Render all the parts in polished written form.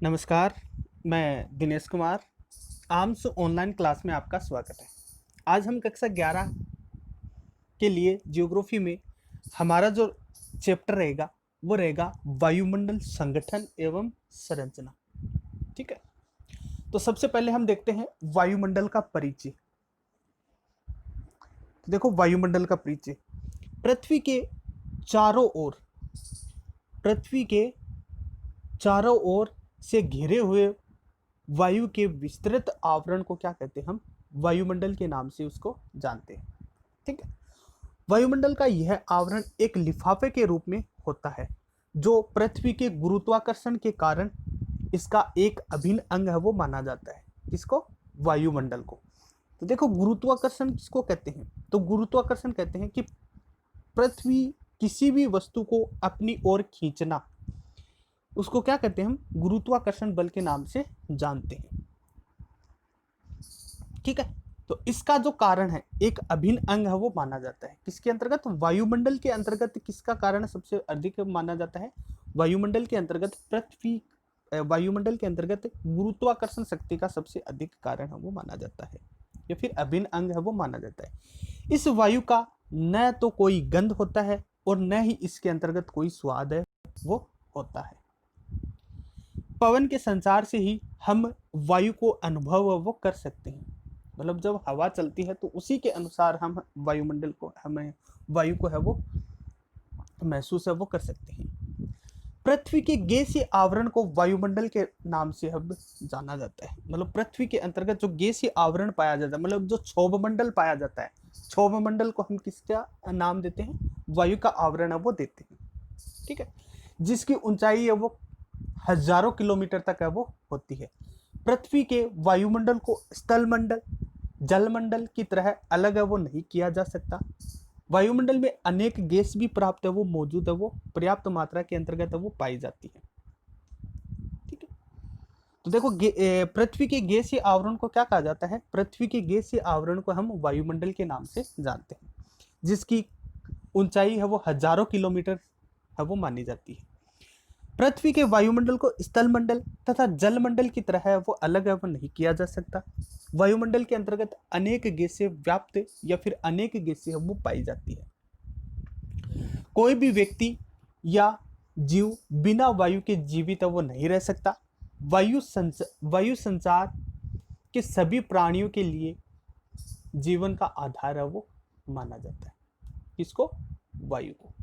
नमस्कार, मैं Dinesh Kumar. Arms online class में आपका स्वागत है। आज हम कक्षा 11 के लिए ज्योग्राफी में हमारा जो चैप्टर रहेगा वो रहेगा वायुमंडल संगठन एवं संरचना। ठीक है, तो सबसे पहले हम देखते हैं वायुमंडल का परिचय। देखो, वायुमंडल का परिचय पृथ्वी के चारों ओर पृथ्वी के चारों ओर से घिरे हुए वायु के विस्तृत आवरण को क्या कहते हैं? हम वायुमंडल के नाम से उसको जानते हैं। ठीक है, वायुमंडल का यह आवरण एक लिफाफे के रूप में होता है जो पृथ्वी के गुरुत्वाकर्षण के कारण इसका एक अभिन्न अंग है वो माना जाता है। किसको? वायुमंडल को। तो देखो, गुरुत्वाकर्षण किसको कहते हैं? तो गुरुत्वाकर्षण कहते हैं कि पृथ्वी किसी भी वस्तु को अपनी ओर खींचना, उसको क्या कहते हैं? हम गुरुत्वाकर्षण बल के नाम से जानते हैं। ठीक है, तो इसका जो कारण है एक अभिन्न अंग है वो माना जाता है। किसके अंतर्गत? वायुमंडल के अंतर्गत। किसका कारण सबसे अधिक माना जाता है? वायुमंडल के अंतर्गत पृथ्वी वायुमंडल के अंतर्गत गुरुत्वाकर्षण शक्ति का सबसे अधिक कारण है वो माना जाता है, या फिर अभिन्न अंग है वो माना जाता है। इस वायु का न तो कोई गंध होता है और न ही इसके अंतर्गत कोई स्वाद है वो होता है। पवन के संचार से ही हम वायु को अनुभव वो कर सकते हैं। मतलब जब हवा चलती है तो उसी के अनुसार हम वायुमंडल को, हमें वायु को है वो महसूस है वो कर सकते हैं। पृथ्वी के गैसीय आवरण को वायुमंडल के नाम से अब जाना जाता है। मतलब पृथ्वी के अंतर्गत जो गैसीय आवरण पाया जाता है, मतलब जो क्षोभमंडल पाया जाता है, क्षोभमंडल को हम किसका नाम देते हैं? वायु का आवरण है वो देते हैं। ठीक है, जिसकी ऊंचाई है वो हजारों किलोमीटर तक है वो होती है। पृथ्वी के वायुमंडल को स्थलमंडल, जलमंडल की तरह अलग है वो नहीं किया जा सकता। वायुमंडल में अनेक गैस भी प्राप्त है वो मौजूद है, वो पर्याप्त मात्रा के अंतर्गत है वो पाई जाती है। ठीक है, तो देखो, पृथ्वी के गैसीय आवरण को क्या कहा जाता है? पृथ्वी के गैसीय आवरण को हम वायुमंडल के नाम से जानते हैं, जिसकी ऊंचाई है वो हजारों किलोमीटर है वो मानी जाती है। पृथ्वी के वायुमंडल को स्थलमंडल तथा जलमंडल की तरह है वो अलग है वो नहीं किया जा सकता। वायुमंडल के अंतर्गत अनेक गैसें व्याप्त या फिर अनेक गैसें वो पाई जाती है। कोई भी व्यक्ति या जीव बिना वायु के जीवित है वो नहीं रह सकता। वायु संचार के सभी प्राणियों के लिए जीवन का आधार है वो माना जाता है। किसको? वायु को।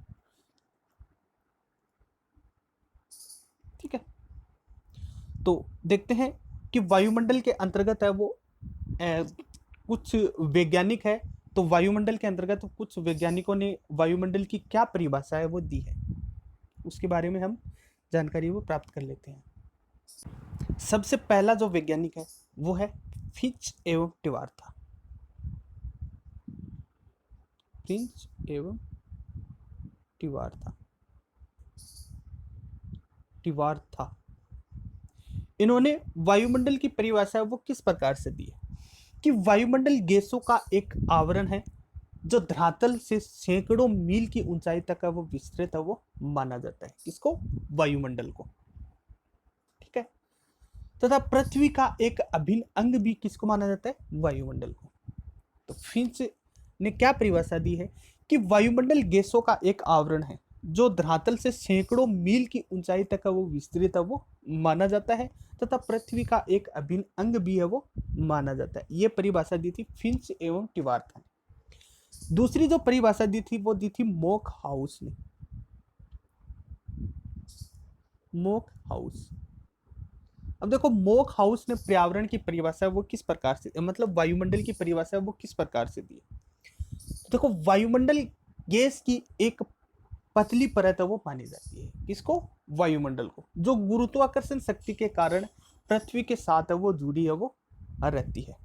ठीक है, तो देखते हैं कि वायुमंडल के अंतर्गत है वो कुछ वैज्ञानिक है। तो वायुमंडल के अंतर्गत कुछ वैज्ञानिकों ने वायुमंडल की क्या परिभाषा है वो दी है, उसके बारे में हम जानकारी वो प्राप्त कर लेते हैं। सबसे पहला जो वैज्ञानिक है वो है फिंच एवं टिवार्था। फिंच एवं टिवार्था टिवार्था इन्होंने वायुमंडल की परिभाषा वो किस प्रकार से दी है कि वायुमंडल गैसों का एक आवरण है जो धरातल से सैकड़ों मील की ऊंचाई तक का वो विस्तृत है वो माना जाता है। किसको? वायुमंडल को। ठीक है, तथा पृथ्वी का एक अभिन्न अंग भी किसको माना जाता है? वायुमंडल को। तो फिंच ने क्या परिभाषा दी है कि वायुमंडल गैसों का एक आवरण है जो धरातल से सैकड़ों मील की ऊंचाई तक का वो विस्तृत है वो माना जाता है, तथा पृथ्वी का एक अभिन्न अंग भी है वो माना जाता है। ये परिभाषा दी थी फिंच एवं टिवार्था ने। दूसरी जो परिभाषा दी थी वो दी थी मोक हाउस ने। मोक हाउस। अब देखो, मोक हाउस ने पर्यावरण की परिभाषा वो किस प्रकार से, मतलब वायुमंडल की परिभाषा वो किस प्रकार से दी? देखो, वायुमंडल गैस की एक पतली परत है वो मानी जाती है। किसको? वायुमंडल को, जो गुरुत्वाकर्षण शक्ति के कारण पृथ्वी के साथ है वो जुड़ी है वो रहती है।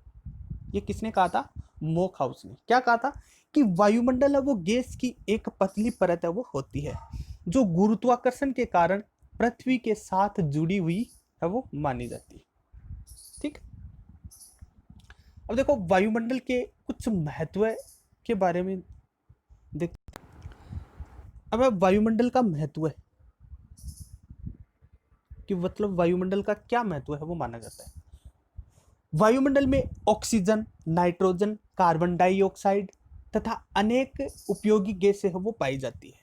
ये किसने कहा था? मोक हाउस ने। क्या कहा था? कि वायुमंडल है वो गैस की एक पतली परत है वो होती है जो गुरुत्वाकर्षण के कारण पृथ्वी के साथ जुड़ी हुई है वो मानी जाती है। ठीक, अब देखो, वायुमंडल के कुछ महत्व के बारे में देख। अब वायुमंडल का महत्व है कि कि मतलब वायुमंडल का क्या महत्व है वो माना जाता है। वायुमंडल में ऑक्सीजन, नाइट्रोजन, कार्बन डाइऑक्साइड तथा अनेक उपयोगी गैसें है वो पाई जाती है।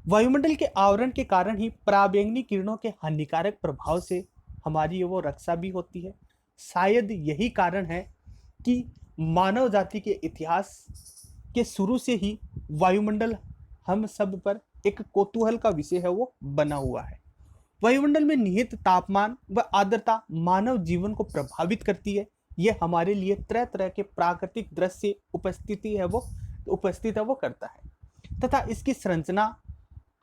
वायुमंडल के आवरण के कारण ही पराबैंगनी किरणों के हानिकारक प्रभाव से हमारी वो रक्षा भी होती है। शायद यही कारण है कि मानव जाति के इतिहास के शुरू से ही वायुमंडल हम सब पर एक कौतूहल का विषय है वो बना हुआ है। वायुमंडल में निहित तापमान व आर्द्रता मानव जीवन को प्रभावित करती है। यह हमारे लिए तरह तरह के प्राकृतिक दृश्य उपस्थित है वो करता है तथा इसकी संरचना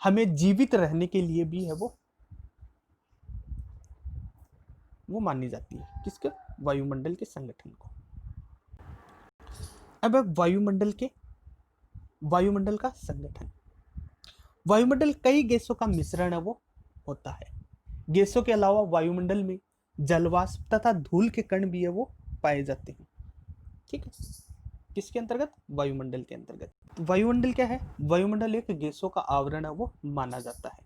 हमें जीवित रहने के लिए भी है वो मानी जाती है। किसके? वायुमंडल के संगठन को। अब वायुमंडल का संगठन। वायुमंडल कई गैसों का मिश्रण है वो होता है। गैसों के अलावा वायुमंडल में जलवाष्प तथा धूल के कण भी है वो पाए जाते हैं। ठीक है, किसके अंतर्गत? वायुमंडल के अंतर्गत। वायुमंडल क्या है? वायुमंडल एक गैसों का आवरण है वो माना जाता है,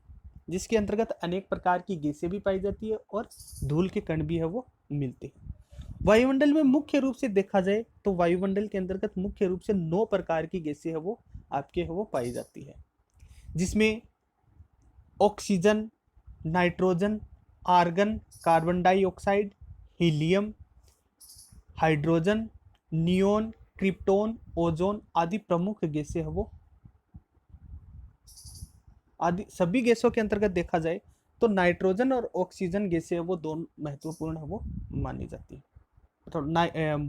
जिसके अंतर्गत अनेक प्रकार की गैसें भी पाई जाती है और धूल के कण भी है वो मिलते हैं। वायुमंडल में मुख्य रूप से देखा जाए तो वायुमंडल के अंतर्गत मुख्य रूप से 9 प्रकार की गैसें है वो पाई जाती है, जिसमें oxygen, nitrogen, argon, carbon dioxide, helium, hydrogen, neon, krypton, ozone आदि प्रमुख गैसें है वो आदि सभी गैसों के अंतर्गत देखा जाए तो नाइट्रोजन और ऑक्सीजन गैसें वो दोनों महत्वपूर्ण है वो मानी जाती है। तो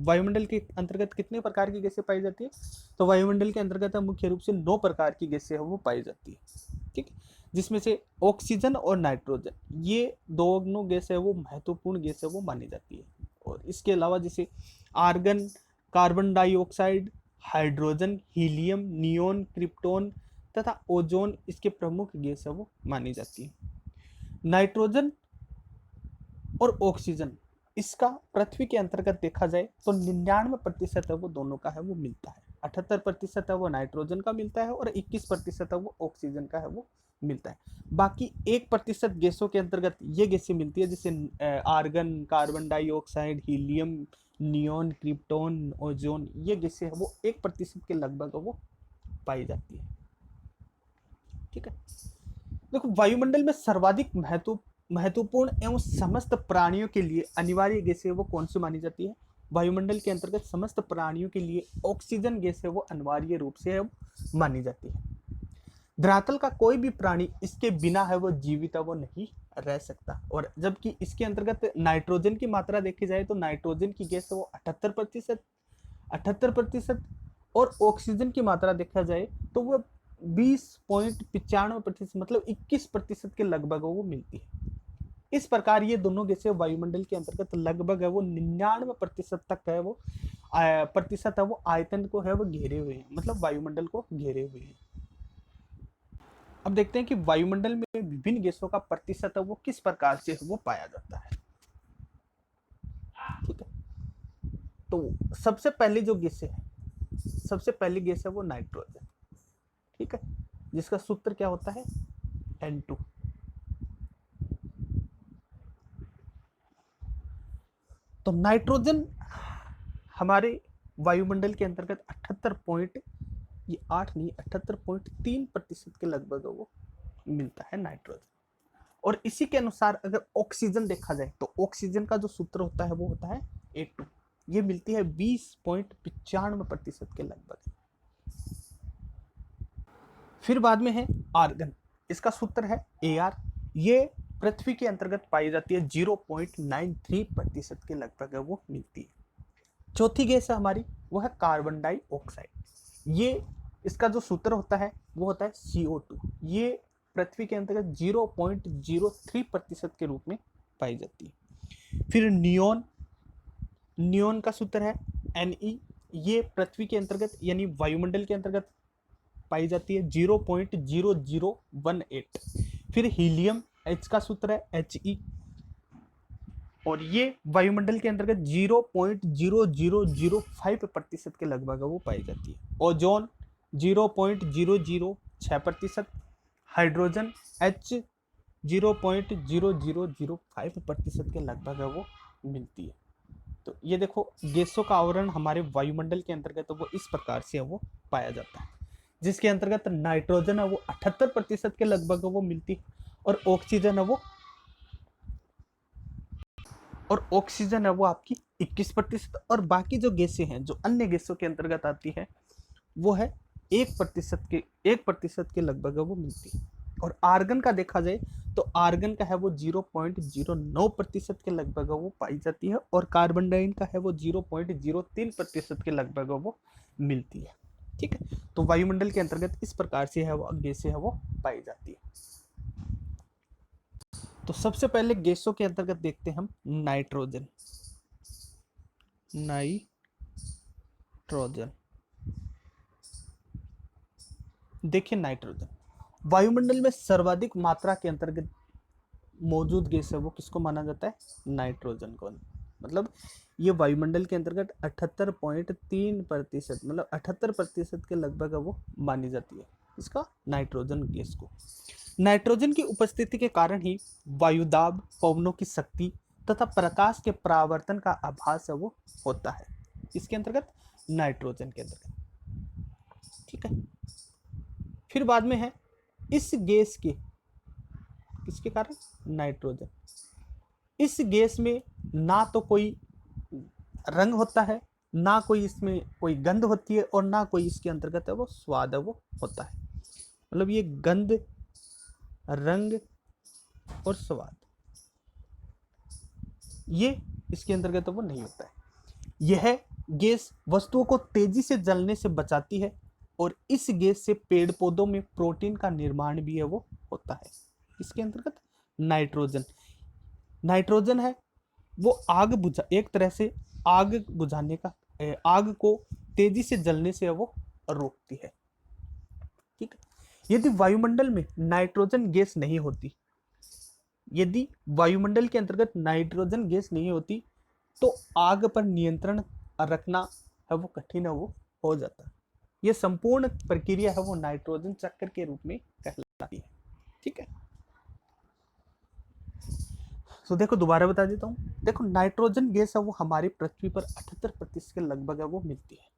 वायुमंडल के अंतर्गत कितने प्रकार की गैसें पाई जाती है? तो वायुमंडल के अंतर्गत मुख्य रूप से 9 प्रकार की गैसें है वो पाई जाती है। ठीक, जिसमें से ऑक्सीजन और नाइट्रोजन ये दोनों गैस है वो महत्वपूर्ण गैस है वो मानी जाती है। और इसके अलावा जैसे argon, carbon dioxide, hydrogen, helium, neon, krypton तथा ओजोन इसके प्रमुख गैस है वो मानी जाती है। नाइट्रोजन और ऑक्सीजन इसका पृथ्वी के अंतर्गत देखा जाए तो 99% है वो दोनों का है वो मिलता है। 78% है वो नाइट्रोजन का मिलता है और 21% है वो ऑक्सीजन का है वो मिलता है। बाकी 1% गैसों के अंतर्गत ये गैसें मिलती है, जैसे argon, carbon dioxide, helium, neon, krypton, ozone ये गैसें है वो 1% के लगभग वो पाई जाती है। ठीक है, देखो वायुमंडल में सर्वाधिक महत्वपूर्ण एवं समस्त प्राणियों के लिए अनिवार्य गैस है वो कौन सी मानी जाती है? वायुमंडल के अंतर्गत समस्त प्राणियों के लिए ऑक्सीजन गैस है वो अनिवार्य रूप से है मानी जाती है। धरातल का कोई भी प्राणी इसके बिना है वो जीवित है वो नहीं रह सकता। और जबकि इसके अंतर्गत नाइट्रोजन की मात्रा देखी जाए तो नाइट्रोजन की गैस है वो 78% और ऑक्सीजन की मात्रा देखा जाए तो वो 20.95% मतलब 21% के लगभग वो मिलती है। इस प्रकार ये दोनों गैसें वायुमंडल के अंतर्गत लगभग है वो 99% तक है वो प्रतिशत है वो आयतन को है वो घेरे हुए हैं, मतलब वायुमंडल को घेरे हुए हैं। अब देखते हैं कि वायुमंडल में विभिन्न गैसों का प्रतिशत है वो किस प्रकार से वो पाया जाता है। ठीक है, तो सबसे पहले जो गैस है, सबसे पहली गैस है वो नाइट्रोजन। ठीक है, जिसका सूत्र क्या होता है? N2। तो नाइट्रोजन हमारे वायुमंडल के अंतर्गत 78.3% के लगभग वो मिलता है नाइट्रोजन। और इसी के अनुसार अगर ऑक्सीजन देखा जाए तो ऑक्सीजन का जो सूत्र होता है वो होता है A2। ये मिलती है 20.95% के लगभग। फिर बाद में है आर्गन, इसका सूत्र है Ar। ये पृथ्वी के अंतर्गत पाई जाती है 0.93% के लगभग वो मिलती है। चौथी गैस है हमारी वो है कार्बन डाइऑक्साइड। ये इसका जो सूत्र होता है वो होता है CO2। ये पृथ्वी के अंतर्गत 0.03% के रूप में पाई जाती है। फिर नियोन का सूत्र है Ne। ये पृथ्वी के अंतर्गत यानी वायुमंडल के अंतर्गत पाई जाती है 0.0018। फिर हीलियम, H का सूत्र है He और ये वायुमंडल के अंतर्गत 0.0005% के लगभग वो पाई जाती है। ओजोन 0.006%, हाइड्रोजन H 0.0005% के लगभग है वो मिलती है। तो ये देखो गैसों का आवरण हमारे वायुमंडल के अंतर्गत वो इस प्रकार से है वो पाया जाता है, जिसके अंतर्गत नाइट्रोजन है वो 78% के लगभग वो मिलती है, और ऑक्सीजन है वो आपकी 21%, और बाकी जो गैसें हैं जो अन्य गैसों के अंतर्गत आती है वो है 1% के लगभग वो मिलती है। और आर्गन का देखा जाए तो आर्गन का है वो 0.09% के लगभग वो पाई जाती है, और कार्बन डाइऑक्साइड का है वो 0.03% के लगभग वो मिलती है। ठीक है, तो वायुमंडल के अंतर्गत इस प्रकार से है वो गैसें है वो पाई जाती है। तो सबसे पहले गैसों के अंतर्गत देखते हैं हम नाइट्रोजन। देखिए नाइट्रोजन वायुमंडल में सर्वाधिक मात्रा के अंतर्गत मौजूद गैस है वो किसको माना जाता है? नाइट्रोजन को। मतलब ये वायुमंडल के अंतर्गत 78.3% मतलब 78% के लगभग वो मानी जाती है, इसका नाइट्रोजन गैस को। नाइट्रोजन की उपस्थिति के कारण ही वायुदाब, पवनों की शक्ति तथा प्रकाश के परावर्तन का आभास है वो होता है, इसके अंतर्गत नाइट्रोजन के अंतर्गत। ठीक है, फिर बाद में है इस गैस के, किसके कारण? नाइट्रोजन। इस गैस में ना तो कोई रंग होता है, ना कोई इसमें कोई गंध होती है, और ना कोई इसके अंतर्गत है वो स्वाद है वो होता है। मतलब ये गंध, रंग और स्वाद ये इसके अंतर्गत वो नहीं होता है। यह गैस वस्तुओं को तेजी से जलने से बचाती है, और इस गैस से पेड़ पौधों में प्रोटीन का निर्माण भी है वो होता है। इसके अंतर्गत नाइट्रोजन है वो आग बुझा, एक तरह से आग बुझाने का, आग को तेजी से जलने से वो रोकती है। ठीक है, यदि वायुमंडल में नाइट्रोजन गैस नहीं होती, यदि वायुमंडल के अंतर्गत नाइट्रोजन गैस नहीं होती तो आग पर नियंत्रण रखना है वो कठिन है वो हो जाता। ये संपूर्ण प्रक्रिया है वो नाइट्रोजन चक्र के रूप में कहलाती है। ठीक है, तो देखो दोबारा बता देता हूँ। देखो नाइट्रोजन गैस है वो हमारी पृथ्वी पर 78% के लगभग है वो मिलती है।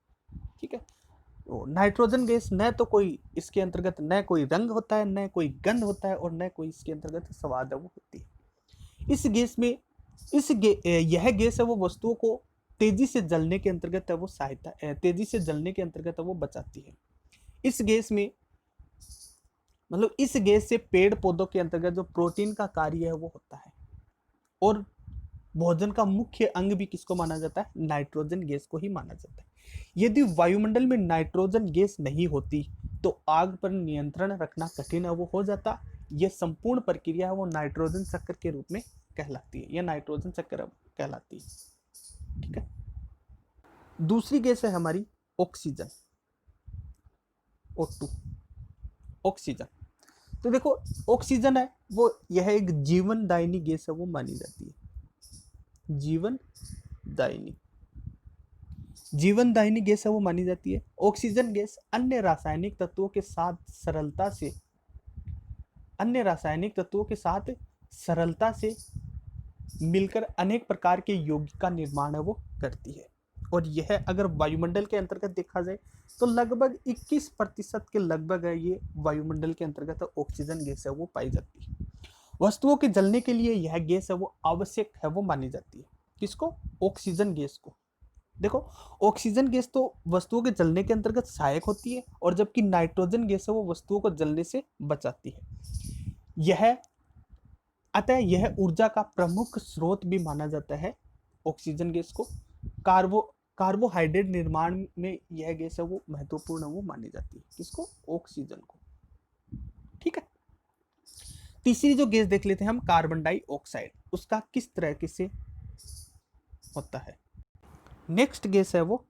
ठीक है, तो नाइट्रोजन गैस न तो कोई इसके अंतर्गत न कोई रंग होता है, न कोई गंध होता है, और न कोई इसके अंतर्गत स्वाद है वो होती है। इस गैस में यह गैस है वो वस्तुओं को तेजी से जलने के अंतर्गत है वो सहायता, तेजी से जलने के अंतर्गत है वो बचाती है। इस गैस में मतलब इस गैस से पेड़ पौधों के अंतर्गत जो प्रोटीन का कार्य है वो होता है, और भोजन का मुख्य अंग भी किसको माना जाता है? नाइट्रोजन गैस को ही माना जाता है। यदि वायुमंडल में नाइट्रोजन गैस नहीं होती तो आग पर नियंत्रण रखना कठिन है वो हो जाता। यह संपूर्ण प्रक्रिया है वो नाइट्रोजन चक्र के रूप में कहलाती है, यह नाइट्रोजन चक्र कहलाती है। ठीक है, दूसरी गैस है हमारी ऑक्सीजन, O2, ऑक्सीजन। तो देखो ऑक्सीजन है वो यह एक जीवनदायिनी गैस है वो मानी जाती है, जीवनदायिनी गैस है वो मानी जाती है। ऑक्सीजन गैस अन्य रासायनिक तत्वों के साथ सरलता से मिलकर अनेक प्रकार के यौगिक का निर्माण है वो करती है, और यह अगर वायुमंडल के अंतर्गत देखा जाए तो लगभग 21% के लगभग है ये वायुमंडल के अंतर्गत ऑक्सीजन गैस है वो पाई जाती है। वस्तुओं के जलने के लिए यह गैस है वो आवश्यक है वो मानी जाती है। किसको? ऑक्सीजन गैस को। देखो ऑक्सीजन गैस तो वस्तुओं के जलने के अंतर्गत सहायक होती है, और जबकि नाइट्रोजन गैस है वो वस्तुओं को जलने से बचाती है। अतः यह ऊर्जा का प्रमुख स्रोत भी माना जाता है ऑक्सीजन गैस को। कार्बोहाइड्रेट निर्माण में यह गैस है वो महत्वपूर्ण वो मानी जाती है। किसको? ऑक्सीजन को। ठीक है, तीसरी जो गैस देख लेते हैं हम, कार्बन डाइऑक्साइड, उसका किस तरह से होता है। नेक्स्ट गैस है वो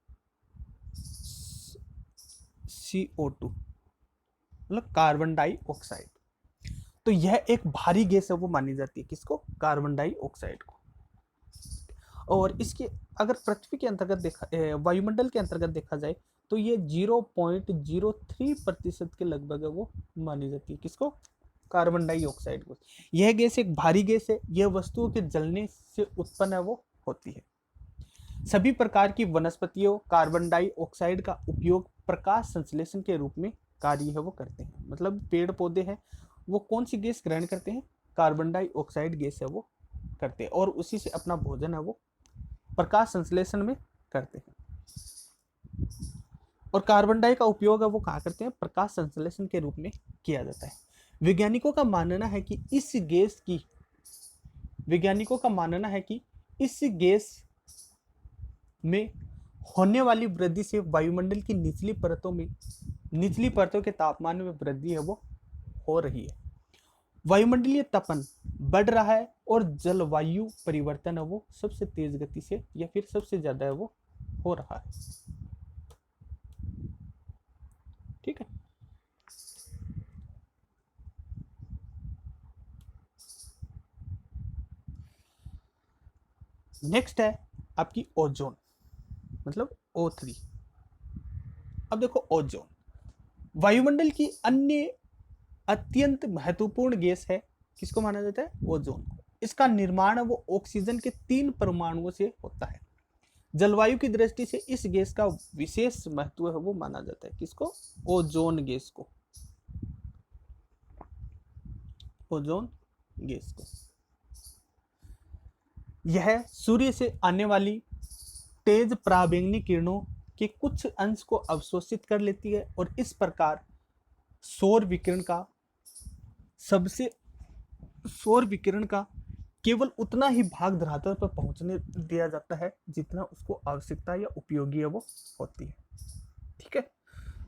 CO2 मतलब कार्बन डाइऑक्साइड। तो यह एक भारी गैस है वो मानी जाती है। किसको? कार्बन डाइऑक्साइड को। और इसके अगर पृथ्वी के अंतर्गत देखा, वायुमंडल के अंतर्गत देखा जाए तो ये 0.03% के लगभग है वो मानी जाती है। किसको? Carbon dioxide gas. यह गैस एक भारी गैस है, यह वस्तुओं के जलने से उत्पन्न है वो होती है। सभी प्रकार की वनस्पतियों कार्बन डाइऑक्साइड का उपयोग प्रकाश संश्लेषण के रूप में कार्य है वो करते हैं। मतलब पेड़ पौधे हैं वो कौन सी गैस ग्रहण करते हैं, कार्बन डाइऑक्साइड गैस है वो करते हैं, और उसी से अपना भोजन है वो प्रकाश संश्लेषण में करते हैं। और कार्बन डाई का उपयोग है वो कहाँ करते हैं, प्रकाश संश्लेषण के रूप में किया जाता है। वैज्ञानिकों का मानना है कि इस गैस में होने वाली वृद्धि से वायुमंडल की निचली परतों के तापमान में वृद्धि है वो हो रही है। वायुमंडलीय तापन बढ़ रहा है और जलवायु परिवर्तन है वो सबसे तेज गति से या फिर सबसे ज्यादा है वो हो रहा है। ठीक है। नेक्स्ट है आपकी ओजोन, मतलब O3। अब देखो ओजोन वायुमंडल की अन्य अत्यंत महत्वपूर्ण गैस है। किसको माना जाता है, ओजोन को। इसका निर्माण वो ऑक्सीजन के 3 परमाणुओं से होता है। जलवायु की दृष्टि से इस गैस का विशेष महत्व है वो माना जाता है। किसको, ओजोन गैस को, ओजोन गैस को। यह सूर्य से आने वाली तेज पराबैंगनी किरणों के कुछ अंश को अवशोषित कर लेती है और इस प्रकार सौर विकिरण का केवल उतना ही भाग धरातल पर पहुंचने दिया जाता है जितना उसको आवश्यकता या उपयोगी है वो होती है। ठीक है।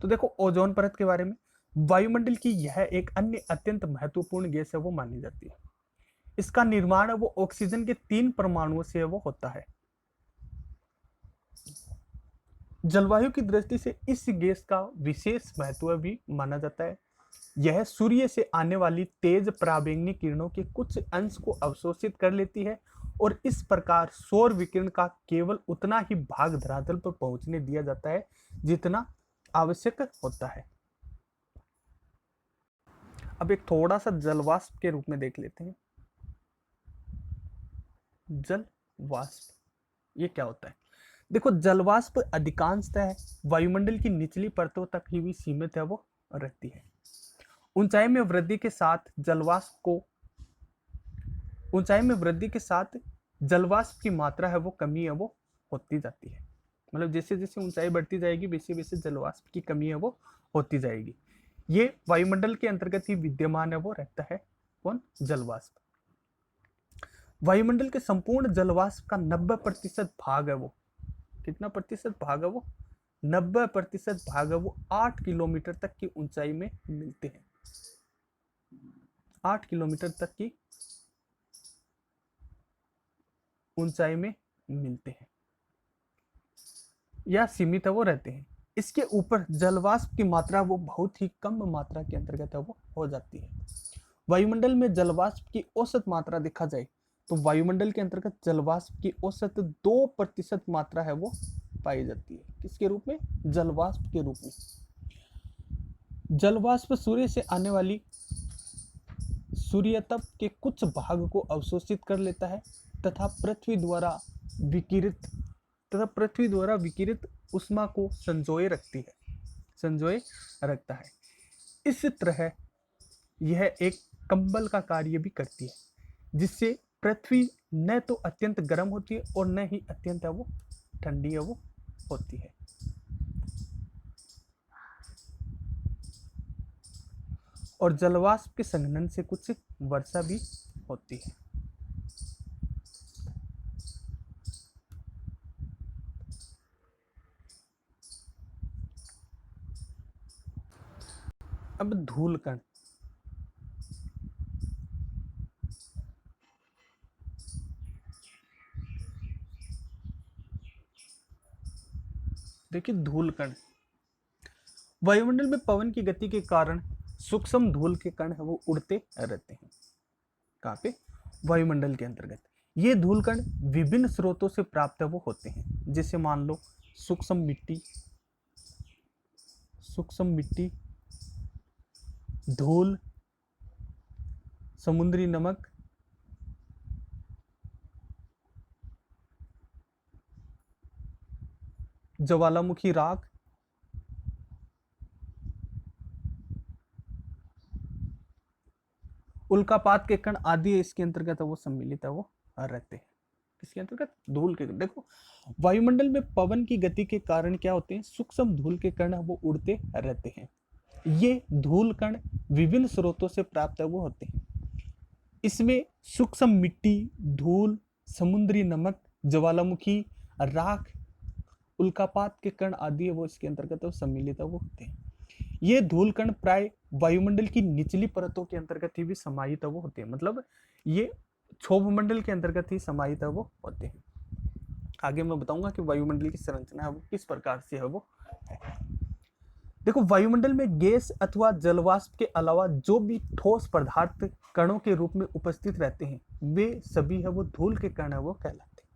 तो देखो ओजोन परत के बारे में, वायुमंडल की यह एक अन्य अत्यंत महत्वपूर्ण गैस है वो मानी जाती है। इसका निर्माण है वो ऑक्सीजन के 3 परमाणुओं से वो होता है। जलवायु की दृष्टि से इस गैस का विशेष महत्व भी माना जाता है। यह सूर्य से आने वाली तेज पराबैंगनी किरणों के कुछ अंश को अवशोषित कर लेती है और इस प्रकार सौर विकिरण का केवल उतना ही भाग धरातल पर पहुंचने दिया जाता है जितना आवश्यक होता है। अब एक थोड़ा सा जलवाष्प के रूप में देख लेते हैं। जल वाष्प ये क्या होता है, देखो जलवाष्प अधिकांशतः वायुमंडल की निचली परतों तक ही भी सीमित है वो रहती है। ऊंचाई में वृद्धि के साथ जलवाष्प की मात्रा है वो कमी है वो होती जाती है। मतलब जैसे जैसे ऊंचाई बढ़ती जाएगी वैसे वैसे जलवाष्प की कमी है वो होती जाएगी। ये वायुमंडल के अंतर्गत ही विद्यमान है वो रहता है। कौन, जलवाष्प। वायुमंडल के संपूर्ण जलवाष्प का 90% भाग है वो, कितना प्रतिशत भाग है वो, 90% भाग है वो 8 किलोमीटर तक की ऊंचाई में मिलते हैं। 8 किलोमीटर तक की ऊंचाई में मिलते हैं या सीमित है वो रहते हैं। इसके ऊपर जलवाष्प की मात्रा वो बहुत ही कम मात्रा के अंतर्गत है वो हो जाती है। वायुमंडल में जलवाष्प की औसत मात्रा देखा जाए तो वायुमंडल के अंतर्गत जलवाष्प की औसत 2% मात्रा है वो पाई जाती है। किसके रूप में, जलवाष्प के रूप में। जलवाष्प सूर्य से आने वाली सूर्यताप के कुछ भाग को अवशोषित कर लेता है तथा पृथ्वी द्वारा विकिरित उष्मा को संजोए रखता है। इस तरह यह एक कंबल का कार्य भी करती है जिससे पृथ्वी न तो अत्यंत गर्म होती है और न ही अत्यंत वो ठंडी है वो होती है। और जलवाष्प के संघनन से कुछ वर्षा भी होती है। अब धूलकण, देखिए धूलकण वायुमंडल में पवन की गति के कारण सूक्ष्म धूल के कण है वो उड़ते रहते हैं। कहाँ पे, वायुमंडल के अंतर्गत। ये धूल कण विभिन्न स्रोतों से प्राप्त है वो होते हैं। जैसे मान लो सूक्ष्म मिट्टी, धूल, समुद्री नमक, ज्वालामुखी राख, उल्कापात के कण आदि इसके अंतर्गत वो सम्मिलित है वो रहते हैं। किसके अंतर्गत? धूल के। देखो वायुमंडल में पवन की गति के कारण क्या होते हैं? सूक्ष्म धूल के कण वो उड़ते रहते हैं। ये धूल कण विभिन्न स्रोतों से प्राप्त है वो होते हैं। इसमें सूक्ष्म मिट्टी, धूल, समुद्री नमक, ज्वालामुखी राख, उल्कापात के कण आदि है वो इसके अंतर्गत वो सम्मिलित है वो होते हैं। ये धूल कण प्राय वायुमंडल की निचली परतों के अंतर्गत ही भी समाहित है वो होते हैं। मतलब ये क्षोभ मंडल के अंतर्गत ही समाहित है वो होते हैं। आगे मैं बताऊंगा कि वायुमंडल की संरचना है वो किस प्रकार से है वो है। देखो वायुमंडल में गैस अथवा जलवाष्प के अलावा जो भी ठोस पदार्थ कणों के रूप में उपस्थित रहते हैं वे सभी है वो धूल के कण है वो कहलाते हैं।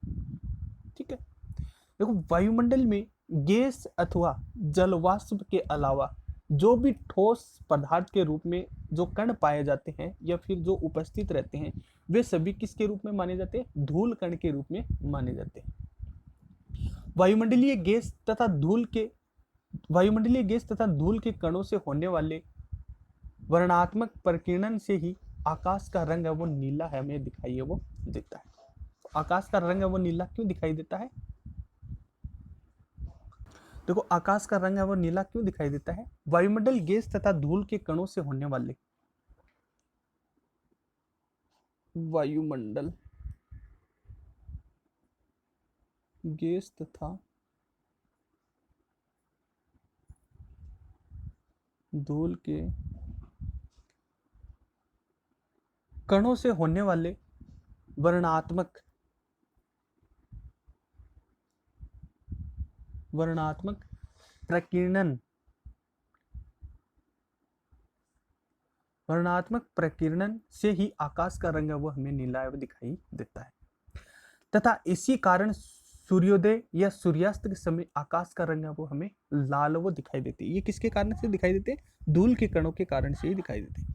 ठीक है। देखो वायुमंडल में गैस अथवा जलवाष्प के अलावा जो भी ठोस पदार्थ के रूप में जो कण पाए जाते हैं या फिर जो उपस्थित रहते हैं वे सभी किसके रूप में माने जाते हैं? धूल कण के रूप में माने जाते हैं। वायुमंडलीय गैस तथा धूल के कणों से होने वाले वर्णात्मक प्रकीर्णन से ही आकाश का रंग है वो नीला है हमें दिखाई है वो देता है। आकाश का रंग है वो नीला क्यों दिखाई देता है? देखो आकाश का रंग है वो नीला क्यों दिखाई देता है? वायुमंडल गैस तथा धूल के कणों से होने वाले वायुमंडल गैस तथा धूल के कणों से होने वाले वर्णात्मक प्रकीर्णन से ही आकाश का रंग वो हमें नीला दिखाई देता है तथा इसी कारण सूर्योदय या सूर्यास्त के समय आकाश का रंग वो हमें लाल वो दिखाई देती है। ये किसके कारण से दिखाई देते हैं? धूल के कणों के कारण से ही दिखाई देते हैं।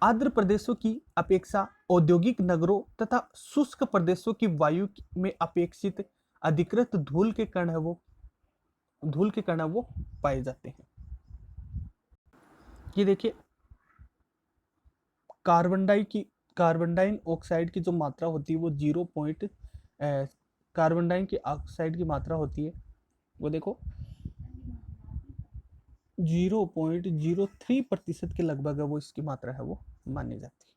आर्द्र प्रदेशों की अपेक्षा औद्योगिक नगरों तथा शुष्क प्रदेशों की वायु में अपेक्षित अधिकृत धूल के कण वो पाए जाते हैं। ये देखिए कार्बन ऑक्साइड की जो मात्रा होती है वो कार्बन की ऑक्साइड की मात्रा होती है वो देखो 0.03% के लगभग वो इसकी मात्रा है वो मानी जाती है,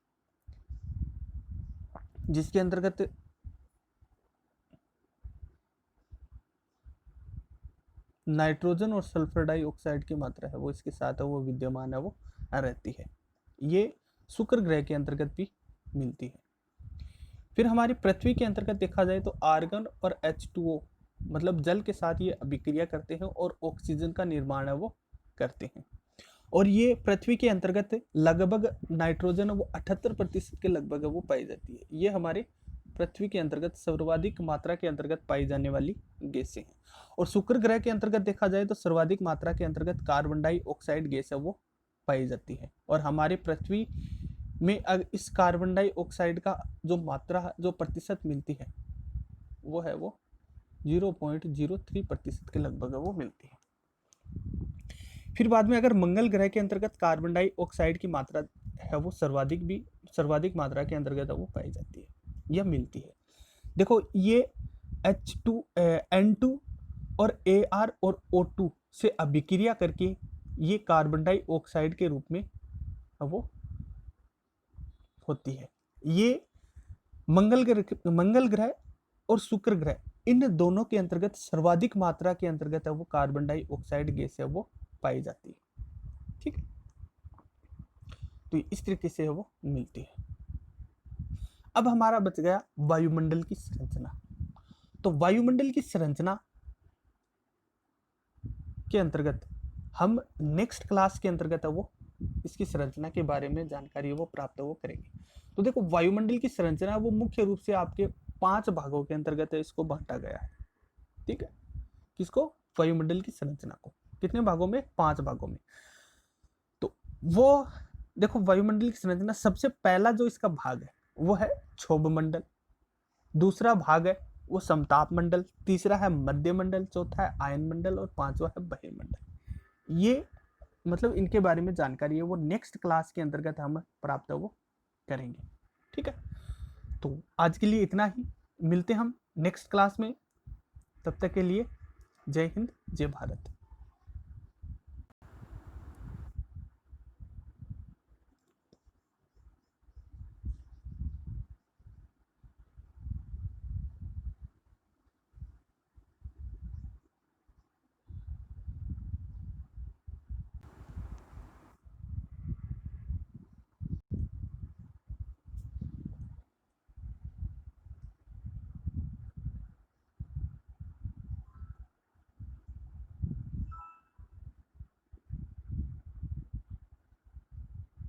जिसके अंतर्गत नाइट्रोजन और सल्फर डाइऑक्साइड की मात्रा है वो इसके साथ है वो विद्यमान है वो रहती है। ये शुक्र ग्रह के अंतर्गत भी मिलती है। फिर हमारी पृथ्वी के अंतर्गत देखा जाए तो आर्गन और H2O मतलब जल के साथ ये अभिक्रिया करते हैं और ऑक्सीजन का निर्माण है वो करते हैं। और ये पृथ्वी के अंतर्गत लगभग नाइट्रोजन वो 78% के लगभग वो पाई जाती है। ये हमारे पृथ्वी के अंतर्गत सर्वाधिक मात्रा के अंतर्गत पाई जाने वाली गैसें हैं। और शुक्र ग्रह के अंतर्गत देखा जाए तो सर्वाधिक मात्रा के अंतर्गत कार्बन डाइऑक्साइड गैस है वो पाई जाती है। और हमारे पृथ्वी में इस कार्बन डाइऑक्साइड का जो प्रतिशत मिलती है वो है वो 0.03% के लगभग वो मिलती है। फिर बाद में अगर मंगल ग्रह के अंतर्गत कार्बन डाइऑक्साइड की मात्रा है वो सर्वाधिक मात्रा के अंतर्गत वो पाई जाती है या मिलती है। देखो ये N2 और Ar और O2 से अभिक्रिया करके ये कार्बन डाइऑक्साइड के रूप में वो होती है। ये मंगल ग्रह और शुक्र ग्रह इन दोनों के अंतर्गत सर्वाधिक मात्रा के अंतर्गत है वो कार्बन डाइऑक्साइड गैस है वो पाई जाती है। ठीक है, तो इस तरीके से वो मिलती है। अब हमारा बच गया वायुमंडल की संरचना। तो वायुमंडल की संरचना के अंतर्गत हम नेक्स्ट क्लास के अंतर्गत है वो इसकी संरचना के बारे में जानकारी वो प्राप्त वो करेंगे। तो देखो वायुमंडल की संरचना वो मुख्य रूप से आपके 5 भागों के अंतर्गत है इसको बांटा गया है। ठीक है, किसको? वायुमंडल की संरचना को कितने भागों में? 5 भागों में। तो वो देखो वायुमंडल की संरचना, सबसे पहला जो इसका भाग है वो है क्षोभ मंडल, दूसरा भाग है वो समताप मंडल, तीसरा है मध्य मंडल, चौथा है आयन मंडल और पांचवा है बहिर्मंडल। ये मतलब इनके बारे में जानकारी है वो नेक्स्ट क्लास के अंतर्गत हम प्राप्त है वो करेंगे। ठीक है, तो आज के लिए इतना ही, मिलते हम नेक्स्ट क्लास में, तब तक के लिए जय हिंद जय भारत।